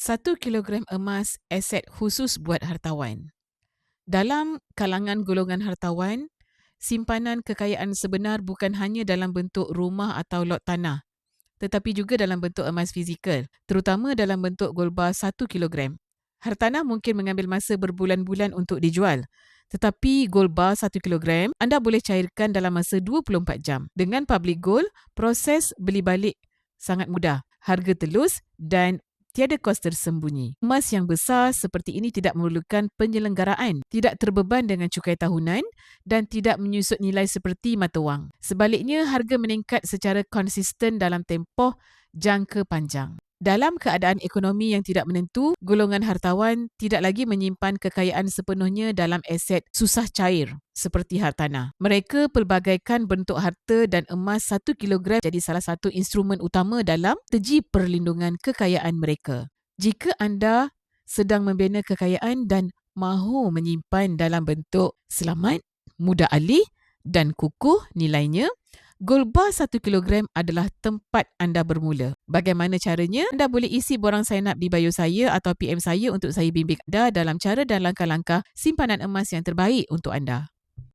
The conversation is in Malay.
1 kilogram emas aset khusus buat hartawan. Dalam kalangan golongan hartawan, simpanan kekayaan sebenar bukan hanya dalam bentuk rumah atau lot tanah, tetapi juga dalam bentuk emas fizikal, terutama dalam bentuk gold bar 1 kilogram. Hartanah mungkin mengambil masa berbulan-bulan untuk dijual, tetapi gold bar 1 kilogram anda boleh cairkan dalam masa 24 jam. Dengan public gold, proses beli balik sangat mudah, harga telus dan tiada kos tersembunyi. Emas yang besar seperti ini tidak memerlukan penyelenggaraan, tidak terbeban dengan cukai tahunan dan tidak menyusut nilai seperti mata wang. Sebaliknya, harga meningkat secara konsisten dalam tempoh jangka panjang. Dalam keadaan ekonomi yang tidak menentu, golongan hartawan tidak lagi menyimpan kekayaan sepenuhnya dalam aset susah cair seperti hartanah. Mereka pelbagaikan bentuk harta dan emas 1 kilogram jadi salah satu instrumen utama dalam strategi perlindungan kekayaan mereka. Jika anda sedang membina kekayaan dan mahu menyimpan dalam bentuk selamat, mudah alih dan kukuh nilainya, gold bar 1 kilogram adalah tempat anda bermula. Bagaimana caranya? Anda boleh isi borang sign up di bio saya atau PM saya untuk saya bimbing anda dalam cara dan langkah-langkah simpanan emas yang terbaik untuk anda.